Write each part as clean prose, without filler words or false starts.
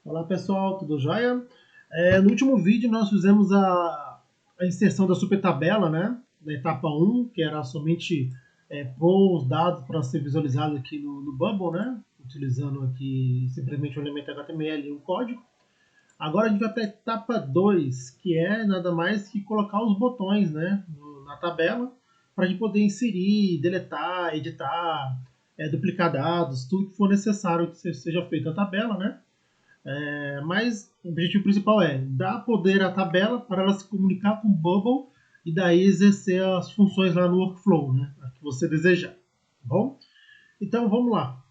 Olá pessoal, tudo jóia? No último vídeo nós fizemos a inserção da supertabela, né? Da etapa 1, que era somente pôr os dados para ser visualizado aqui no Bubble, né? Utilizando aqui simplesmente um elemento HTML e um código. Agora a gente vai para a etapa 2, que é nada mais que colocar os botões, né? Na tabela, para a gente poder inserir, deletar, editar, duplicar dados, tudo que for necessário que seja feito na tabela, né? Mas o objetivo principal é dar poder à tabela para ela se comunicar com o Bubble e daí exercer as funções lá no workflow, né, a que você desejar. Tá bom? Então vamos lá.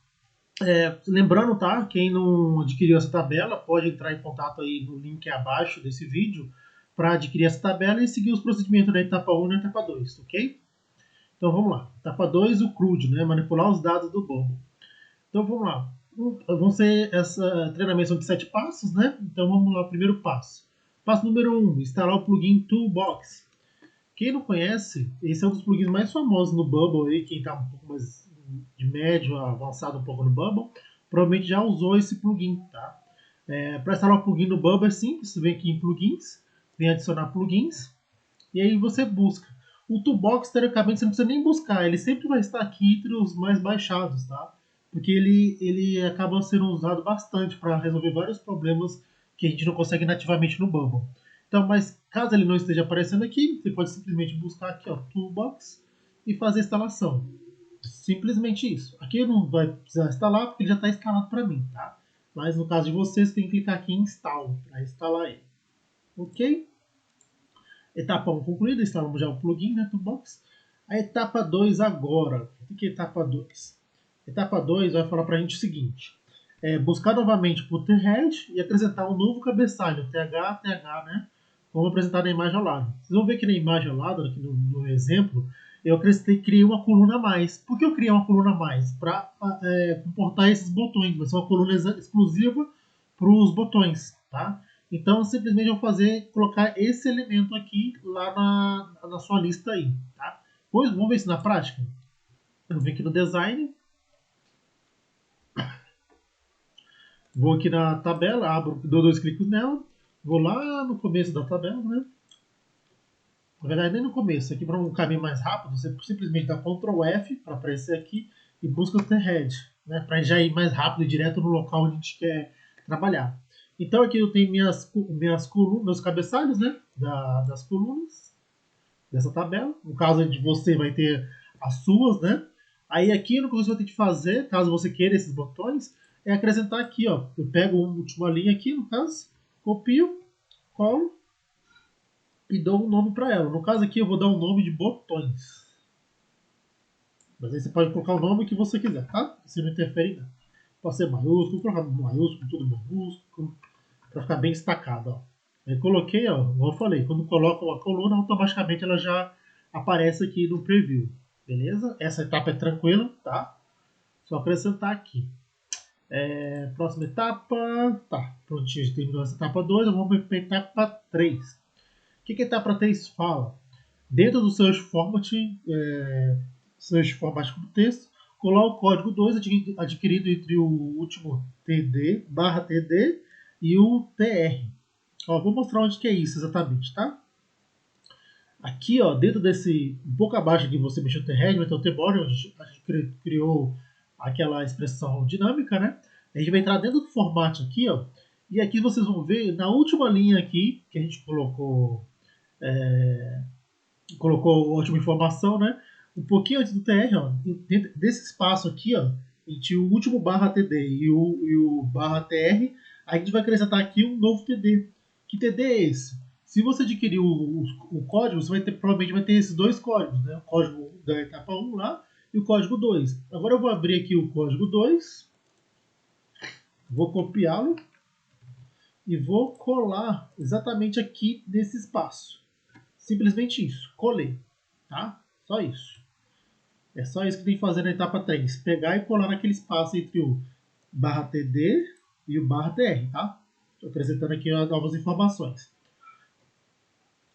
Lembrando, tá? Quem não adquiriu essa tabela pode entrar em contato aí no link abaixo desse vídeo para adquirir essa tabela e seguir os procedimentos da etapa 1 e da etapa 2, ok? Então vamos lá. Etapa 2, o CRUD, né? Manipular os dados do Bubble. Então vamos lá. Vão ser essa treinamento são de 7 passos, né? Então vamos lá, o primeiro passo. Passo número 1, instalar o plugin Toolbox. Quem não conhece, esse é um dos plugins mais famosos no Bubble aí, quem está um pouco mais de médio, avançado um pouco no Bubble, provavelmente já usou esse plugin, tá? Para instalar o plugin no Bubble é simples, você vem aqui em plugins, vem adicionar plugins, e aí você busca. O Toolbox, teoricamente, você não precisa nem buscar, ele sempre vai estar aqui entre os mais baixados, tá? Porque ele acaba sendo usado bastante para resolver vários problemas que a gente não consegue nativamente no Bubble. Então, mas caso ele não esteja aparecendo aqui, você pode simplesmente buscar aqui, ó, Toolbox, e fazer a instalação. Simplesmente isso. Aqui não vai precisar instalar, porque ele já está instalado para mim, tá? Mas no caso de vocês, tem que clicar aqui em Install, para instalar ele. Ok? Etapa 1 concluída, instalamos já o plugin, né, Toolbox. A etapa 2 agora. O que é etapa 2? Etapa 2 vai falar para a gente o seguinte. Buscar novamente por thread e acrescentar um novo cabeçalho, TH, né? Como apresentar na imagem ao lado. Vocês vão ver que na imagem ao lado, aqui no exemplo, eu criei uma coluna a mais. Por que eu criei uma coluna a mais? Para comportar esses botões. Vai ser uma coluna exclusiva para os botões, tá? Então, simplesmente eu vou colocar esse elemento aqui lá na sua lista aí, tá? Pois, vamos ver isso na prática? Eu vou aqui no design, vou aqui na tabela, dou 2 cliques nela, vou lá no começo da tabela, né? Na verdade, nem no começo, aqui para um caminho mais rápido, você simplesmente dá Ctrl F para aparecer aqui e busca o thread, né? Para já ir mais rápido e direto no local onde a gente quer trabalhar. Então aqui eu tenho minhas colunas, meus cabeçalhos, né? Das colunas dessa tabela. No caso de você vai ter as suas, né? Aí aqui no que você vai ter que fazer, caso você queira esses botões, é acrescentar aqui, ó. Eu pego a última linha aqui, no caso, copio, colo e dou um nome para ela. No caso aqui eu vou dar um nome de botões. Mas aí você pode colocar o nome que você quiser, tá? Você não interfere em nada. Pode ser maiúsculo, colocar maiúsculo, tudo minúsculo, para ficar bem destacado, ó. Aí coloquei, ó, como eu falei, quando coloca uma coluna, automaticamente ela já aparece aqui no preview. Beleza? Essa etapa é tranquila, tá? Só acrescentar aqui. Próxima etapa. Tá, prontinho, a gente terminou essa etapa 2. Vamos para a etapa 3. O que a etapa 3 fala? Dentro do Search Format, Search Format como texto, colar o código 2 adquirido entre o último TD, barra TD e o TR. Ó, vou mostrar onde que é isso exatamente, tá? Aqui, ó, dentro desse, um pouco abaixo de você mexer o thread, vai ter o tbody, onde a gente criou aquela expressão dinâmica, né? A gente vai entrar dentro do formato aqui, ó, e aqui vocês vão ver na última linha aqui que a gente colocou a última informação, né? Um pouquinho antes do TR, ó, dentro desse espaço aqui, ó, entre o último barra TD e o barra TR, a gente vai acrescentar aqui um novo TD. Que TD é esse? Se você adquirir o código, você provavelmente vai ter esses dois códigos, né? O código da etapa 1 lá e o código 2. Agora eu vou abrir aqui o código 2, vou copiá-lo e vou colar exatamente aqui nesse espaço. Simplesmente isso, colei, tá? Só isso. É só isso que tem que fazer na etapa 3. Pegar e colar naquele espaço entre o barra TD e o barra TR, tá? Estou acrescentando aqui novas informações.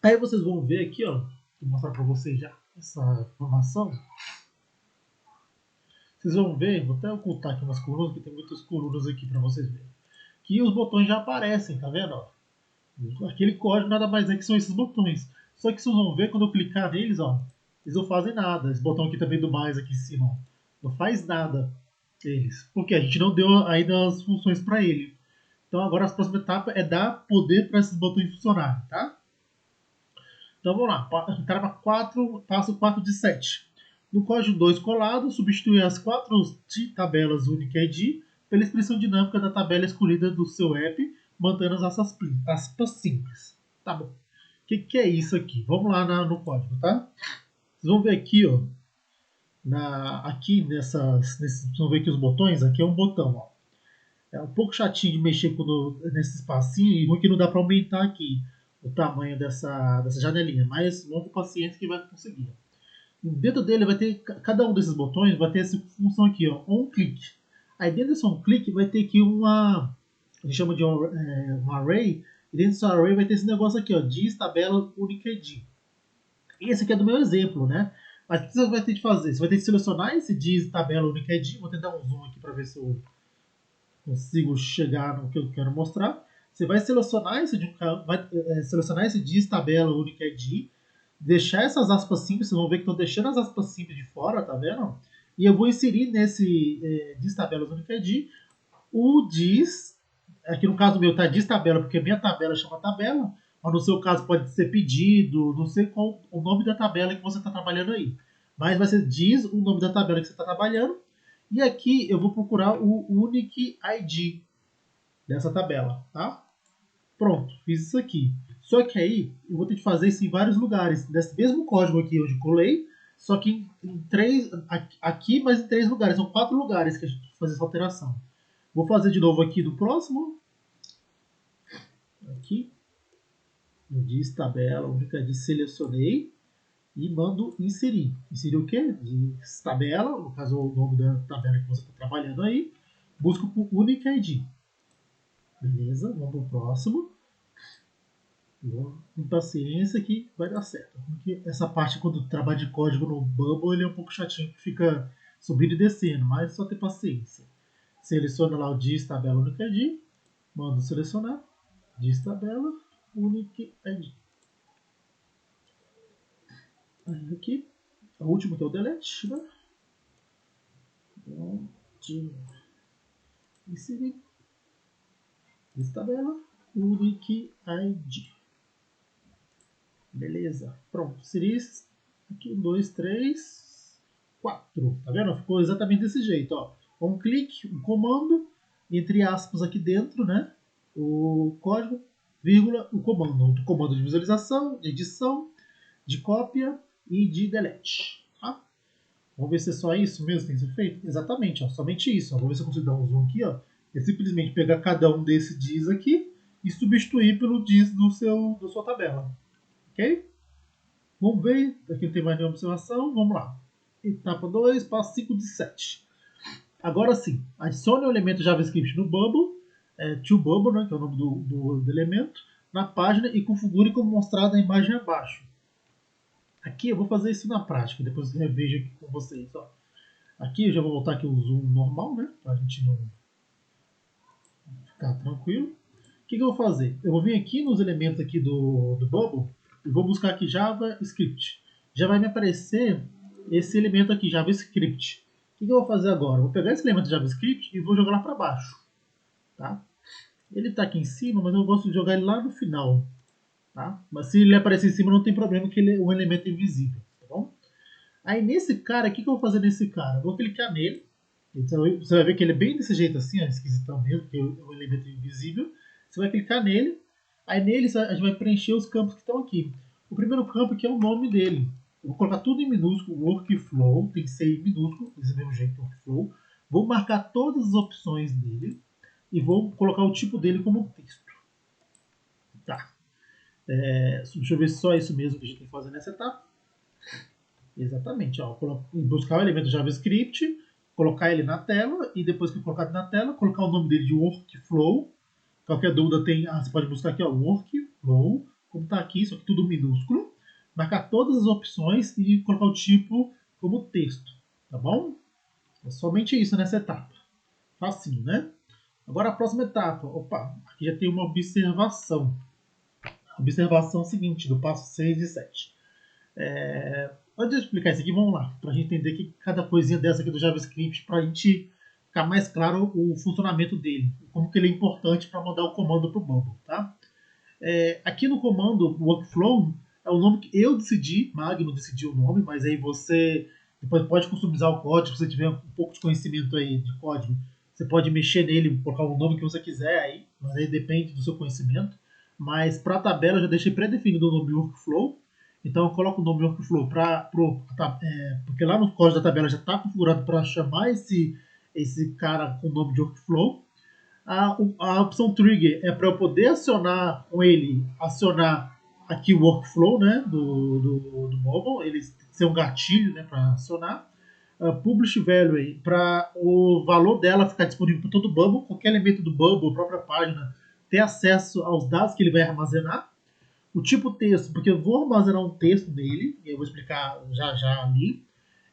Aí vocês vão ver aqui, ó. Vou mostrar para vocês já essa informação. Vocês vão ver, vou até ocultar aqui umas colunas, porque tem muitas colunas aqui para vocês verem. que os botões já aparecem, tá vendo? Ó? Aquele código nada mais é que são esses botões. Só que vocês vão ver quando eu clicar neles, ó, eles não fazem nada. Esse botão aqui também do mais aqui em cima, ó, não faz nada eles, porque a gente não deu ainda as funções para ele. Então agora a próxima etapa é dar poder para esses botões funcionarem, tá? Então vamos lá, etapa 4, passo 4 de 7. No código 2 colado, substitui as 4 tabelas única ID pela expressão dinâmica da tabela escolhida do seu app, mantendo as aspas simples. Tá bom. O que é isso aqui? Vamos lá no código, tá? Vocês vão ver aqui, ó. Aqui vocês vão ver aqui os botões. Aqui é um botão, ó. É um pouco chatinho de mexer nesse espacinho e ruim que não dá para aumentar aqui o tamanho dessa janelinha, mas vamos com paciência que vai conseguir. Dentro dele vai ter, cada um desses botões vai ter essa função aqui, ó, on click. Aí dentro desse on click vai ter aqui a gente chama de um array, e dentro desse array vai ter esse negócio aqui, ó, diz tabela única ID. Esse aqui é do meu exemplo, né? Mas o que você vai ter de fazer? Você vai ter que selecionar esse diz tabela única ID, vou tentar um zoom aqui para ver se eu consigo chegar no que eu quero mostrar. Você vai selecionar selecionar esse diz tabela única ID, deixar essas aspas simples, vocês vão ver que estão deixando as aspas simples de fora, tá vendo? E eu vou inserir nesse diz tabela única ID o diz, aqui no caso meu tá diz tabela, porque minha tabela chama tabela, mas no seu caso pode ser pedido, não sei qual o nome da tabela que você está trabalhando aí. Mas vai ser diz o nome da tabela que você está trabalhando. E aqui eu vou procurar o Unique ID dessa tabela, tá? Pronto, fiz isso aqui. Só que aí eu vou ter que fazer isso em vários lugares, desse mesmo código aqui onde colei, só que em três, aqui, mas em 3 lugares. São 4 lugares que a gente vai fazer essa alteração. Vou fazer de novo aqui do próximo. Aqui. No diz tabela, única de selecionei e mando inserir. Inserir o quê? Diz tabela, no caso o nome da tabela que você está trabalhando aí. Busco por única ID. Beleza, vamos para o próximo. Com paciência que vai dar certo. Porque essa parte, quando trabalha de código no Bubble, ele é um pouco chatinho, que fica subindo e descendo, mas só ter paciência. Seleciona lá o diz tabela única ID, mando selecionar, diz tabela única ID. Aí aqui, a última que é o delete, né? Inserir, diz tabela única ID. Beleza, pronto. Seria aqui, 1, 2, 3, 4. Tá vendo? Ficou exatamente desse jeito, ó. Um clique, um comando, entre aspas aqui dentro, né? O código, vírgula, o comando. O comando de visualização, de edição, de cópia e de delete. Tá? Vamos ver se é só isso mesmo que tem que ser feito? Exatamente, ó, somente isso. Ó. Vamos ver se eu consigo dar um zoom aqui. Ó. É simplesmente pegar cada um desses diz aqui e substituir pelo diz da sua tabela. Ok? Vamos ver. Aqui não tem mais nenhuma observação. Vamos lá. Etapa 2, passo 5 de 7. Agora sim, adicione o elemento JavaScript no Bubble, toBubble, né, que é o nome do elemento, na página e configure como mostrado na imagem abaixo. Aqui eu vou fazer isso na prática, depois eu revejo aqui com vocês. Ó. Aqui eu já vou voltar aqui o zoom normal, né, para a gente não ficar tranquilo. O que eu vou fazer? Eu vou vir aqui nos elementos aqui do Bubble e vou buscar aqui JavaScript. Já vai me aparecer esse elemento aqui, JavaScript. O que eu vou fazer agora? Eu vou pegar esse elemento de JavaScript e vou jogar lá para baixo. Tá? Ele está aqui em cima, mas eu gosto de jogar ele lá no final. Tá? Mas se ele aparecer em cima, não tem problema, que ele é um elemento invisível. Tá bom? Aí nesse cara, o que eu vou fazer nesse cara? Eu vou clicar nele. Então, você vai ver que ele é bem desse jeito assim, ó, esquisitão mesmo, que é um elemento invisível. Você vai clicar nele. Aí nele a gente vai preencher os campos que estão aqui. O primeiro campo aqui é o nome dele. Eu vou colocar tudo em minúsculo, workflow, tem que ser em minúsculo, desse mesmo jeito, workflow. Vou marcar todas as opções dele e vou colocar o tipo dele como texto. Tá. Deixa eu ver se só isso mesmo que a gente tem que fazer nessa etapa. Exatamente. Ó, buscar o elemento JavaScript, colocar ele na tela e depois que colocado na tela, colocar o nome dele de workflow. Qualquer dúvida você pode buscar aqui, ó, workflow, como está aqui, isso aqui tudo minúsculo. Marcar todas as opções e colocar o tipo como texto, tá bom? É somente isso nessa etapa. Facinho, né? Agora a próxima etapa. Opa, aqui já tem uma observação. A observação seguinte, do passo 6 e 7. Antes de eu explicar isso aqui, vamos lá, para a gente entender que cada coisinha dessa aqui do JavaScript, para a gente ficar mais claro o funcionamento dele, como que ele é importante para mandar o comando para o Bubble, tá? Aqui no comando workflow é o nome que eu decidi, Magno decidiu o nome, mas aí você depois pode customizar o código, se você tiver um pouco de conhecimento aí de código, você pode mexer nele, colocar o nome que você quiser aí, mas aí depende do seu conhecimento. Mas para a tabela eu já deixei pré-definido o nome workflow, então eu coloco o nome workflow porque lá no código da tabela já está configurado para chamar esse cara com o nome de workflow. A opção trigger é para eu poder acionar com ele, acionar aqui o workflow, né, do mobile, ele ser um gatilho, né, para acionar. Publish value para o valor dela ficar disponível para todo o Bubble, qualquer elemento do Bubble, a própria página, ter acesso aos dados que ele vai armazenar. O tipo texto, porque eu vou armazenar um texto nele, e eu vou explicar já já ali.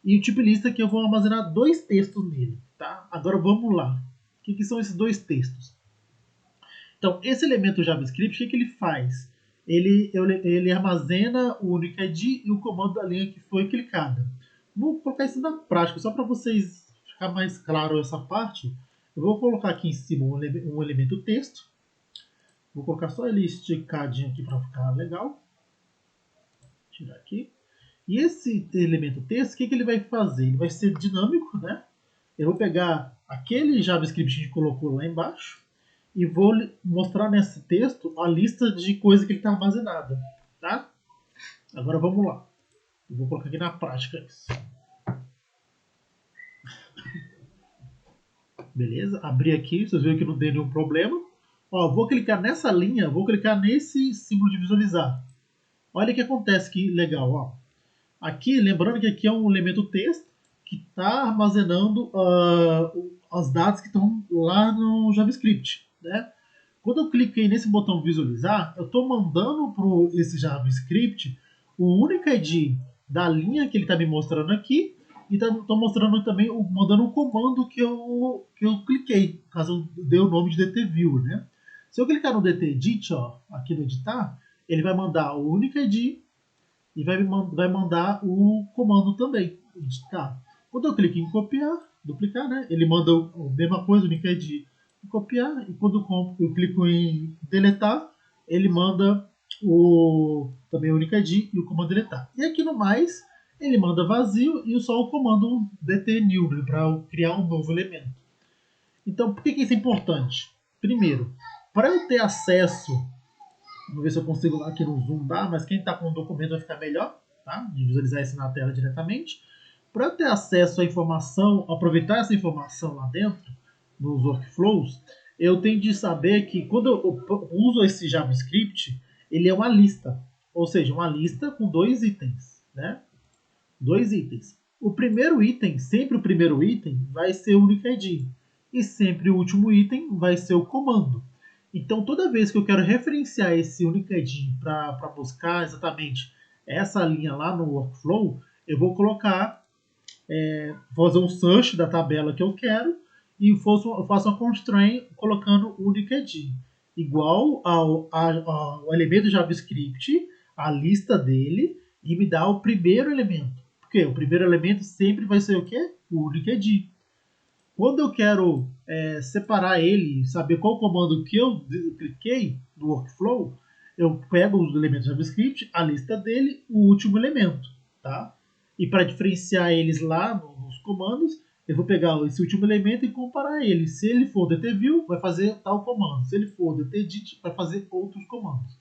E o tipo lista, que eu vou armazenar 2 textos nele, tá? Agora vamos lá. O que são esses 2 textos? Então, esse elemento JavaScript, o que ele faz? Ele armazena o UnicID e o comando da linha que foi clicada. Vou colocar isso na prática, só para vocês ficar mais claro essa parte. Eu vou colocar aqui em cima um elemento texto. Vou colocar só ele esticadinho aqui para ficar legal. Tirar aqui. E esse elemento texto, o que ele vai fazer? Ele vai ser dinâmico, né? Eu vou pegar aquele JavaScript que a gente colocou lá embaixo e vou mostrar nesse texto a lista de coisas que ele está armazenada, tá? Agora vamos lá. Eu vou colocar aqui na prática isso. Beleza? Abri aqui, vocês viram que não deu nenhum problema. Ó, vou clicar nessa linha, vou clicar nesse símbolo de visualizar. Olha o que acontece, que legal, ó. Aqui, lembrando que aqui é um elemento texto que está armazenando os dados que estão lá no JavaScript, né? Quando eu cliquei nesse botão visualizar, eu estou mandando para esse JavaScript o único ID da linha que ele está me mostrando aqui e estou mostrando também, mandando um comando que eu cliquei, caso eu dê o nome de dtview, né? Se eu clicar no dtedit, ó, aqui no editar, ele vai mandar o único ID e vai mandar o comando também, editar. Quando eu clico em copiar, duplicar, né? Ele manda a mesma coisa, o único ID copiar, e quando eu clico em deletar, ele manda também o único ID e o comando deletar. E aqui no mais, ele manda vazio e só o comando dtnew, né, para criar um novo elemento. Então, por que isso é importante? Primeiro, para eu ter acesso, vamos ver se eu consigo aqui no zoom dar, mas quem está com o documento vai ficar melhor, tá? De visualizar isso na tela diretamente. Para eu ter acesso à informação, aproveitar essa informação lá dentro, nos workflows, eu tenho de saber que quando eu uso esse JavaScript, ele é uma lista, ou seja, uma lista com 2 itens, né? 2 itens. O primeiro item, sempre o primeiro item, vai ser o UnicID. E sempre o último item vai ser o comando. Então, toda vez que eu quero referenciar esse UnicID para buscar exatamente essa linha lá no workflow, eu vou colocar, fazer um search da tabela que eu quero e eu faço uma constraint colocando o UnicID. Igual ao elemento JavaScript, a lista dele, e me dá o primeiro elemento. Porque o primeiro elemento sempre vai ser o quê? O UnicID. Quando eu quero separar ele, saber qual comando que eu cliquei no workflow, eu pego os elementos JavaScript, a lista dele, o último elemento, tá? E para diferenciar eles lá nos comandos, eu vou pegar esse último elemento e comparar ele. Se ele for dtview, vai fazer tal comando. Se ele for dtedit, vai fazer outros comandos.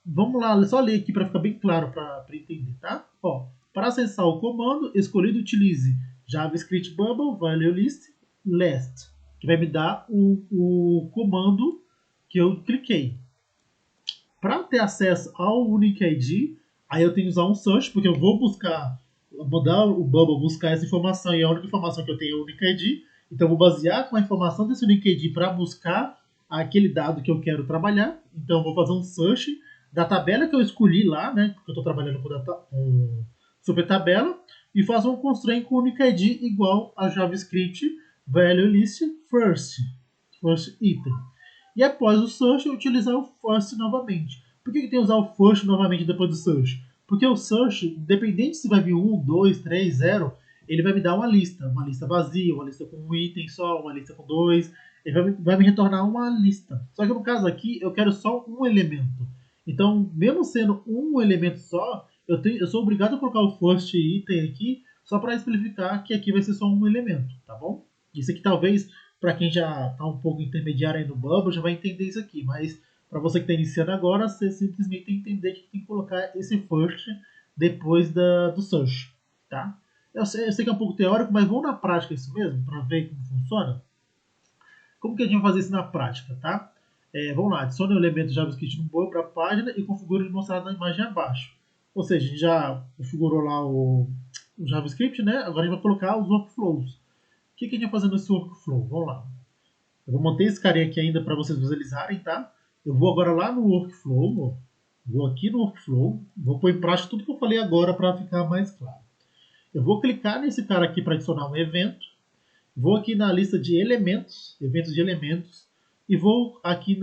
Vamos lá, só ler aqui para ficar bem claro para entender, tá? Ó, para acessar o comando, escolhido utilize JavaScript Bubble, value list, last, que vai me dar o comando que eu cliquei. Para ter acesso ao UnicID, aí eu tenho que usar um search, porque eu vou mandar o Bubble buscar essa informação, e a única informação que eu tenho é o UnicID, então eu vou basear com a informação desse UnicID para buscar aquele dado que eu quero trabalhar. Então eu vou fazer um search da tabela que eu escolhi lá, né, porque eu estou trabalhando com super tabela, e faço um constraint com o UnicID igual a JavaScript value list first. first item. E após o search, utilizar o first novamente. Por que tem que usar o first novamente depois do search? Porque o search, independente se vai vir 1, 2, 3, 0, ele vai me dar uma lista vazia, uma lista com um item só, uma lista com dois, ele vai me retornar uma lista. Só que no caso aqui, eu quero só um elemento. Então, mesmo sendo um elemento só, eu sou obrigado a colocar o first item aqui, só para explicar que aqui vai ser só um elemento, tá bom? Isso aqui talvez, para quem já está um pouco intermediário aí no Bubble, já vai entender isso aqui, mas para você que está iniciando agora, você simplesmente tem que entender que tem que colocar esse first depois do search, tá? Eu sei que é um pouco teórico, mas vamos na prática isso mesmo, para ver como funciona. Como que a gente vai fazer isso na prática, tá? Vamos lá, adicione o elemento JavaScript no Bubble para a página e configure ele mostrado na imagem abaixo. Ou seja, a gente já configurou lá o JavaScript, né? Agora a gente vai colocar os workflows. O que a gente vai fazer nesse workflow? Vamos lá. Eu vou manter esse carinha aqui ainda para vocês visualizarem, tá? Eu vou agora lá no workflow, vou aqui no workflow, vou pôr em prática tudo que eu falei agora para ficar mais claro. Eu vou clicar nesse cara aqui para adicionar um evento, vou aqui na lista de elementos, eventos de elementos, e vou aqui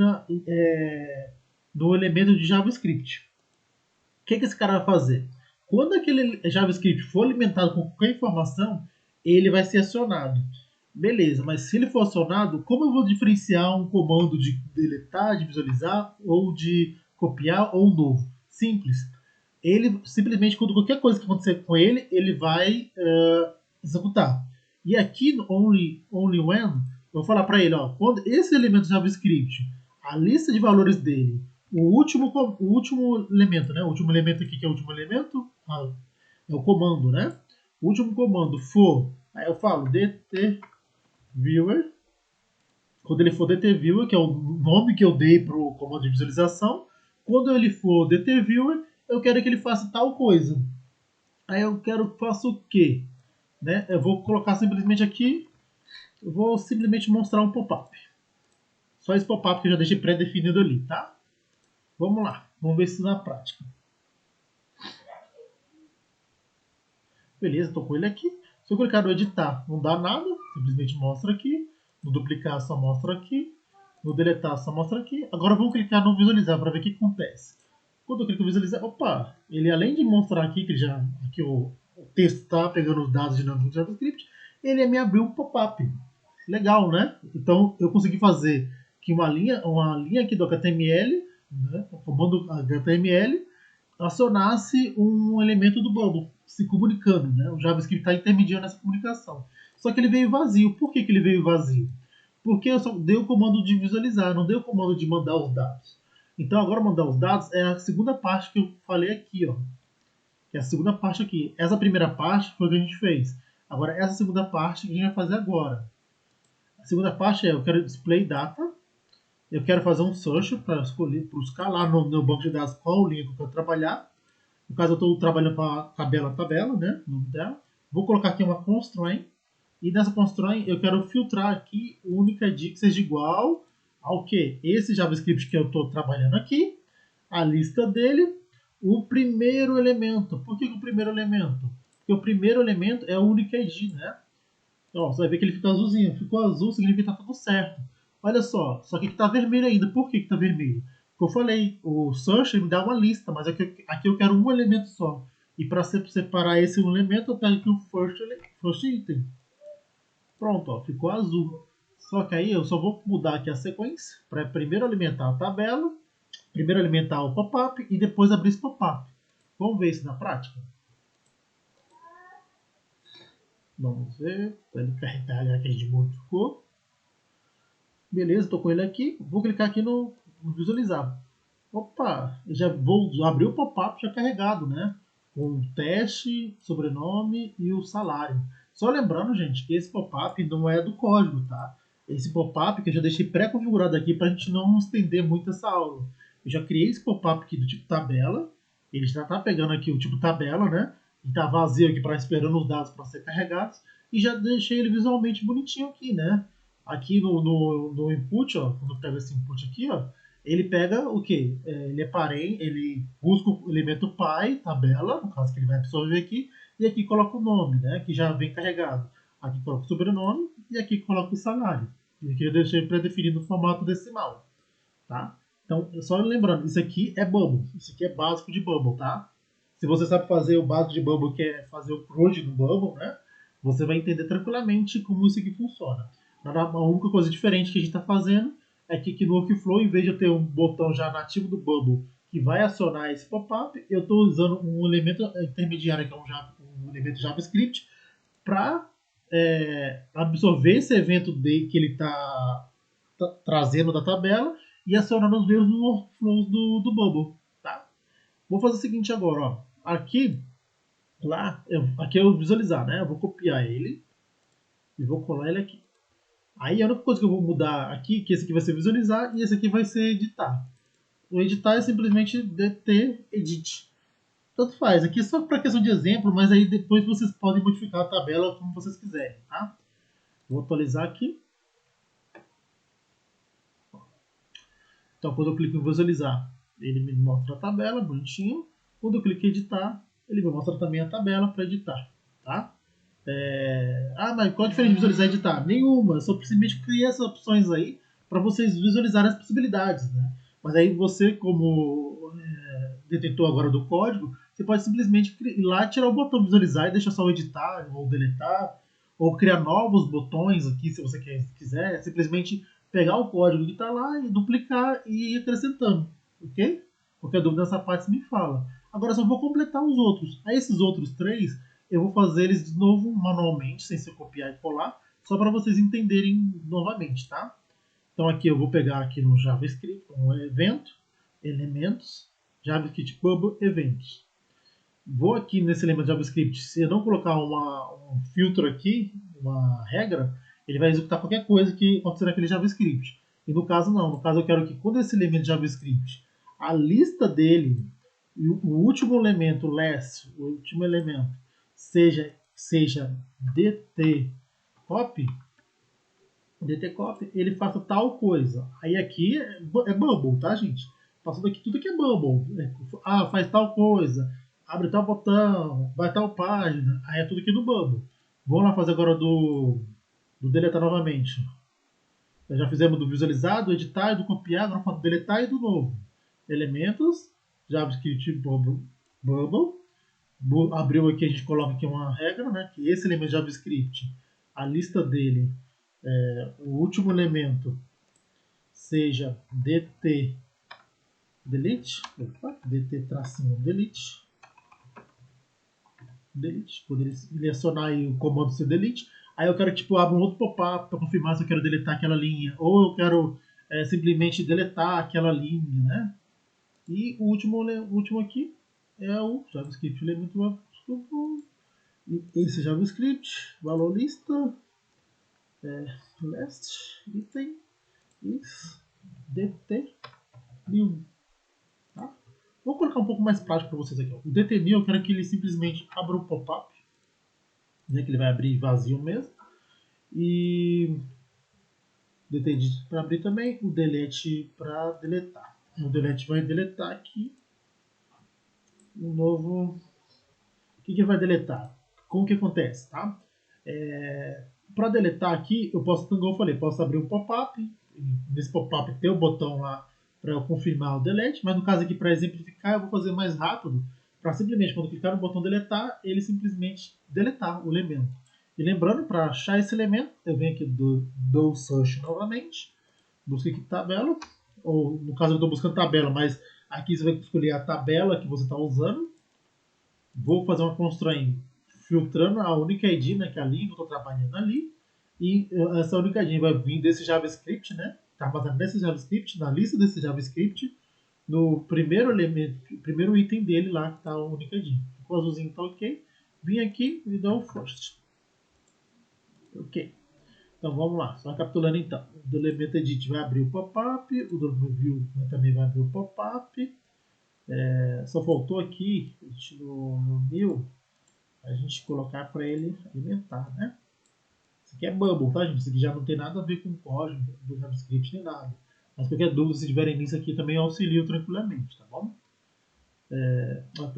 no elemento de JavaScript. O que esse cara vai fazer? Quando aquele JavaScript for alimentado com qualquer informação, ele vai ser acionado. Beleza, mas se ele for acionado, como eu vou diferenciar um comando de deletar, de visualizar, ou de copiar, ou um novo? Simples. Ele simplesmente, quando qualquer coisa que acontecer com ele, ele vai executar. E aqui no only when, eu vou falar para ele, ó, quando esse elemento JavaScript, a lista de valores dele, o último elemento, né? O último elemento aqui, que é o último elemento, é o comando, né? O último comando for, aí eu falo dt viewer, quando ele for dt viewer, que é o nome que eu dei para o comando de visualização, quando ele for dt viewer, eu quero que ele faça tal coisa. Aí eu quero que faça o quê? Né? Eu vou colocar simplesmente aqui, eu vou simplesmente mostrar um pop-up. Só esse pop-up que eu já deixei pré-definido ali, tá? Vamos lá, vamos ver isso na prática. Beleza, estou com ele aqui. Se eu clicar no editar, não dá nada, simplesmente mostra aqui. No duplicar, só mostra aqui. No deletar, só mostra aqui. Agora vamos clicar no visualizar para ver o que acontece. Quando eu clico em visualizar, opa, ele além de mostrar aqui que aqui o texto está pegando os dados dinâmicos do JavaScript, ele me abriu um pop-up. Legal, né? Então eu consegui fazer que uma linha aqui do HTML, né, o comando HTML, acionasse um elemento do Bubble se comunicando, né? O JavaScript está intermediando essa comunicação. Só que ele veio vazio. Por que ele veio vazio? Porque eu só dei o comando de visualizar, não dei o comando de mandar os dados. Então agora mandar os dados é a segunda parte que eu falei aqui, ó. Que é a segunda parte aqui. Essa primeira parte foi o que a gente fez. Agora essa segunda parte que a gente vai fazer agora. A segunda parte é eu quero display data. Eu quero fazer um search para buscar lá no meu banco de dados qual linha que eu quero trabalhar. No caso, eu estou trabalhando com a tabela, né? O nome dela. Vou colocar aqui uma constraint. E nessa constraint eu quero filtrar aqui o única ID que seja igual ao que? Esse JavaScript que eu estou trabalhando aqui, a lista dele, o primeiro elemento. Por que o primeiro elemento? Porque o primeiro elemento é o único ID, né? Ó, você vai ver que ele fica azulzinho. Ficou azul, significa que está tudo certo. Olha só que está vermelho ainda. Por que está vermelho? Como eu falei, o search me dá uma lista, mas aqui eu quero um elemento só. E para separar esse elemento, eu pego aqui o first item. Pronto, ó, ficou azul. Só que aí eu só vou mudar aqui a sequência para primeiro alimentar a tabela, primeiro alimentar o pop-up e depois abrir esse pop-up. Vamos ver isso na prática? Vamos ver, para ele carregar que a gente modificou. Beleza, estou com ele aqui. Vou clicar aqui no visualizar. Opa, já vou abrir o pop-up já carregado, né? Com o teste, sobrenome e o salário. Só lembrando, gente, que esse pop-up não é do código, tá? Esse pop-up que eu já deixei pré-configurado aqui para a gente não estender muito essa aula. Eu já criei esse pop-up aqui do tipo tabela. Ele já está pegando aqui o tipo tabela, né? E está vazio aqui para esperando os dados para ser carregados. E já deixei ele visualmente bonitinho aqui, né? Aqui no input, ó, quando eu pego esse input aqui, ó, ele pega o que? Ele busca o elemento pai, tabela, no caso que ele vai absorver aqui, e aqui coloca o nome, né, que já vem carregado. Aqui coloca o sobrenome e aqui coloca o salário. que eu deixei pré-definido no formato decimal, tá? Então, só lembrando, isso aqui é Bubble, isso aqui é básico de Bubble, tá? Se você sabe fazer o básico de Bubble, que é fazer o CRUD no Bubble, né? Você vai entender tranquilamente como isso aqui funciona. A única coisa diferente que a gente está fazendo é que aqui no Workflow, em vez de eu ter um botão já nativo do Bubble que vai acionar esse pop-up, eu estou usando um elemento intermediário, que é um elemento JavaScript, para absorver esse evento que ele está trazendo da tabela e acionando os mesmos workflows do Bubble. Tá? Vou fazer o seguinte agora. Ó. Aqui eu vou visualizar, né? Eu vou copiar ele e vou colar ele aqui. Aí a única coisa que eu vou mudar aqui, que esse aqui vai ser visualizar e esse aqui vai ser editar. O editar é simplesmente dt edit. Tanto faz. Aqui é só para questão de exemplo, mas aí depois vocês podem modificar a tabela como vocês quiserem, tá? Vou atualizar aqui. Então, quando eu clico em visualizar, ele me mostra a tabela, bonitinho. Quando eu clico em editar, ele me mostra também a tabela para editar, tá? Mas qual a diferença de visualizar e editar? Nenhuma. Eu só simplesmente criei essas opções aí para vocês visualizarem as possibilidades, né? Mas aí você, como detentor agora do código, você pode simplesmente ir lá, tirar o botão visualizar e deixar só o editar ou deletar, ou criar novos botões aqui, se você quiser. Simplesmente pegar o código que está lá e duplicar e ir acrescentando, ok? Qualquer dúvida nessa parte você me fala. Agora só vou completar os outros. Aí esses outros três, eu vou fazer eles de novo manualmente, sem ser copiar e colar, só para vocês entenderem novamente, tá? Então aqui eu vou pegar aqui no JavaScript um evento, elementos, JavaScript Bubble, eventos. Vou aqui nesse elemento JavaScript, se eu não colocar um filtro aqui, uma regra, ele vai executar qualquer coisa que acontecer naquele JavaScript. E no caso não, no caso eu quero que quando esse elemento JavaScript, a lista dele, o último elemento, last, o último elemento, seja dt copy, ele faça tal coisa. Aí aqui é Bubble, tá, gente? Passando aqui tudo que é Bubble. Faz tal coisa, abre tal botão, vai tal página. Aí é tudo aqui do Bubble. Vamos lá fazer agora do deletar novamente. Nós já fizemos do visualizar, do editar e do copiar. Agora falta do deletar e do novo. Elementos, JavaScript Bubble. Abriu aqui, a gente coloca aqui uma regra, né? Que esse elemento JavaScript, a lista dele, o último elemento seja dt delete, dt tracinho delete, poderia ele acionar aí o comando C delete. Aí eu quero que tipo, abra um outro pop-up para confirmar se eu quero deletar aquela linha, ou eu quero simplesmente deletar aquela linha, né? E o último aqui é o JavaScript elemento. Esse JavaScript, valor lista, last item is dt new. Tá? Vou colocar um pouco mais prático para vocês aqui. Ó. O dt new eu quero que ele simplesmente abra o pop-up, né, que ele vai abrir vazio mesmo. E dt edit para abrir também, o delete para deletar. O delete vai deletar aqui um novo. O que vai deletar? Como que acontece, tá? Para deletar aqui, eu posso, como eu falei, posso abrir um pop-up. Nesse pop-up tem o botão lá para eu confirmar o delete, mas no caso aqui, para exemplificar, eu vou fazer mais rápido, para simplesmente, quando clicar no botão deletar, ele simplesmente deletar o elemento. E lembrando, para achar esse elemento, eu venho aqui do search novamente, busco aqui tabela, ou no caso eu estou buscando tabela, mas aqui você vai escolher a tabela que você está usando. Vou fazer uma constraint filtrando a única ID, né, que é a linha que eu estou trabalhando ali, e essa única ID vai vir desse JavaScript, né, está armazenado nesse JavaScript, na lista desse JavaScript, no primeiro elemento, primeiro item dele lá, que está a única ID. O azulzinho está ok. Vim aqui e dou o first. Ok. Então vamos lá, só recapitulando então. O do elemento edit vai abrir o pop-up, o do view também vai abrir o pop-up. Só faltou aqui no new a gente colocar para ele alimentar, né? Isso aqui é Bubble, tá, gente? Isso aqui já não tem nada a ver com o código do JavaScript nem nada. Mas qualquer dúvida, se tiverem nisso aqui, também eu auxilio tranquilamente, tá bom?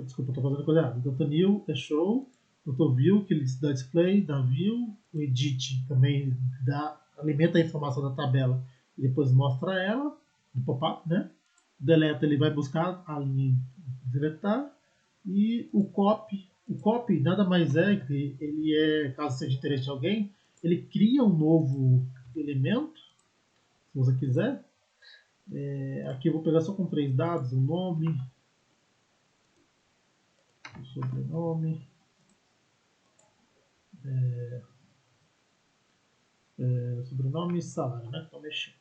Desculpa, estou fazendo coisa errada. Data new é show. Data view, que ele dá display, dá view. O edit também dá alimenta a informação da tabela e depois mostra ela no pop-up, né? Deleta, ele vai buscar a linha deletar. E o copy nada mais é que ele é, caso seja de interesse de alguém, ele cria um novo elemento, se você quiser. Aqui eu vou pegar só com 3 dados, o nome, o sobrenome, sobrenome e salário, né? Então, mexendo.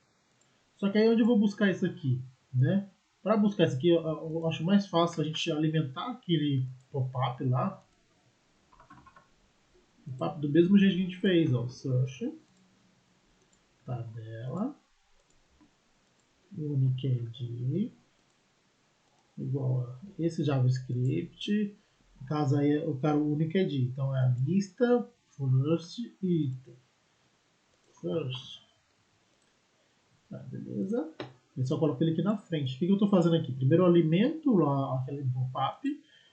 Só que aí onde eu vou buscar isso aqui, né? Para buscar isso aqui, eu acho mais fácil a gente alimentar aquele pop-up lá, pop do mesmo jeito que a gente fez, ó, search, tabela, UniQD, igual a esse JavaScript, no caso aí eu quero o UniQD, então é a lista first item, first, tá, beleza? Eu só coloco ele aqui na frente. O que eu estou fazendo aqui? Primeiro eu alimento lá aquele pop-up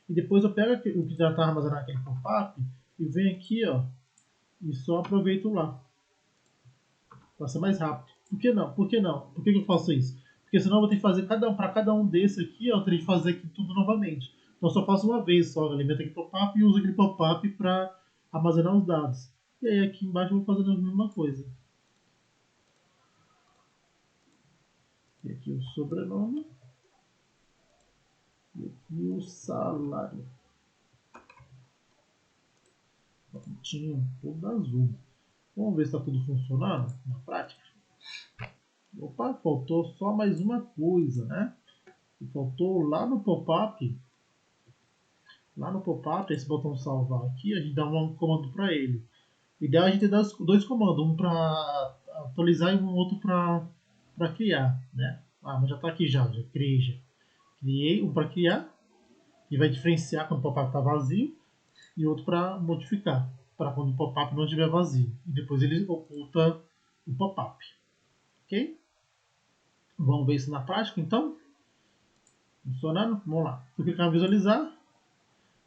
e depois eu pego o que já está armazenado naquele pop-up e venho aqui, ó, e só aproveito lá. Para ser mais rápido. Por que não? Por que não? Por que eu faço isso? Porque senão eu vou ter que fazer para cada um desse aqui, ó, eu teria que fazer aqui tudo novamente. Então eu só faço uma vez só, alimento aquele pop-up e uso aquele pop-up para armazenar os dados. E aí aqui embaixo eu vou fazer a mesma coisa. E aqui o sobrenome. E aqui o salário. Prontinho, tudo azul. Vamos ver se está tudo funcionando na prática. Opa, faltou só mais uma coisa, né? Faltou lá no pop-up. Lá no pop-up, esse botão salvar aqui, a gente dá um comando para ele. O ideal é a gente dar dois comandos, um para atualizar e um outro para criar, né? Ah, mas já está aqui já criei já. Criei um para criar, que vai diferenciar quando o pop-up está vazio, e outro para modificar, para quando o pop-up não estiver vazio. E depois ele oculta o pop-up. Ok? Vamos ver isso na prática então? Funcionando? Vamos lá. Se eu clicar em visualizar,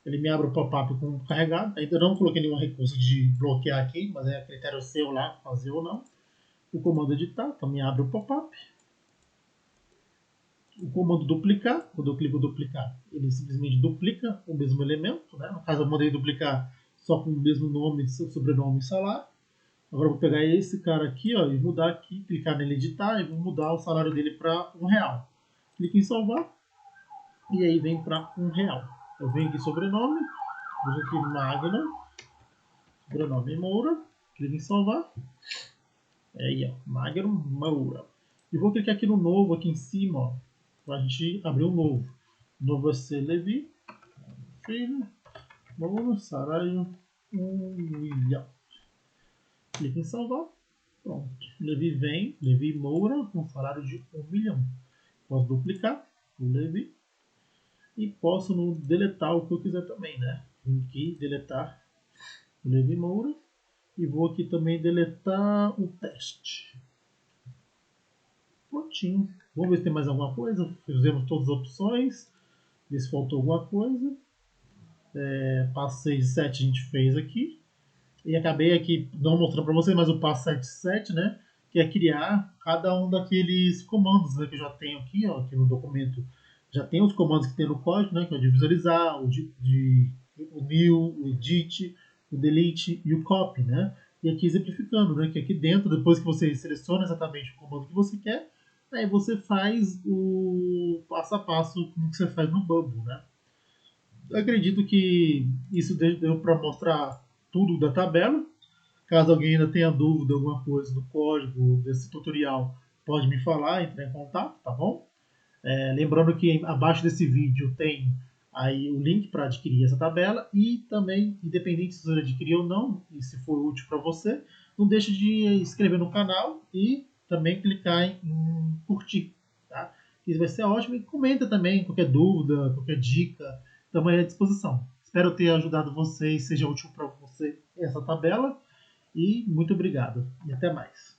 ele me abre o pop-up com carregado. Ainda não coloquei nenhum recurso de bloquear aqui, mas é critério seu lá, fazer ou não. O comando editar também abre o pop-up. O comando duplicar, quando eu clico duplicar, ele simplesmente duplica o mesmo elemento, né? No caso eu mandei duplicar só com o mesmo nome, sobrenome e salário. Agora eu vou pegar esse cara aqui, ó, e mudar aqui, clicar nele editar e vou mudar o salário dele para R$1. Clique em salvar e aí vem para R$1. Eu venho aqui sobrenome, vou aqui Magno, sobrenome Moura, clique em salvar. Aí, ó, Magno Moura. E vou clicar aqui no novo, aqui em cima, ó, para a gente abrir um novo. O novo vai ser Levi, filho, Moura, salário, 1 milhão. Clique em salvar. Pronto. Levi vem, Levi Moura, com salário de 1 milhão. Posso duplicar o Levi e posso deletar o que eu quiser também, né? Vim aqui, deletar o Levi Moura e vou aqui também deletar o teste. Prontinho. Vamos ver se tem mais alguma coisa. Fizemos todas as opções. Ver se faltou alguma coisa. Passo 6 e 7 a gente fez aqui. E acabei aqui não mostrando para vocês, mas o passo 7, né? Que é criar cada um daqueles comandos, né, que eu já tenho aqui, ó, aqui no documento. Já tem os comandos que tem no código, né? Que é o de visualizar, o new, o edit, o delete e o copy, né? E aqui exemplificando, né? Que aqui dentro, depois que você seleciona exatamente o comando que você quer, aí você faz o passo a passo como que você faz no Bubble, né? Eu acredito que isso deu para mostrar tudo da tabela. Caso alguém ainda tenha dúvida, alguma coisa do código desse tutorial, pode me falar, entrar em contato, tá bom? Lembrando que abaixo desse vídeo tem aí o link para adquirir essa tabela e também, independente se você adquirir ou não, e se for útil para você, não deixe de inscrever no canal e também clicar em curtir, tá? Isso vai ser ótimo e comenta também qualquer dúvida, qualquer dica, também à disposição. Espero ter ajudado vocês, seja útil para você essa tabela e muito obrigado e até mais.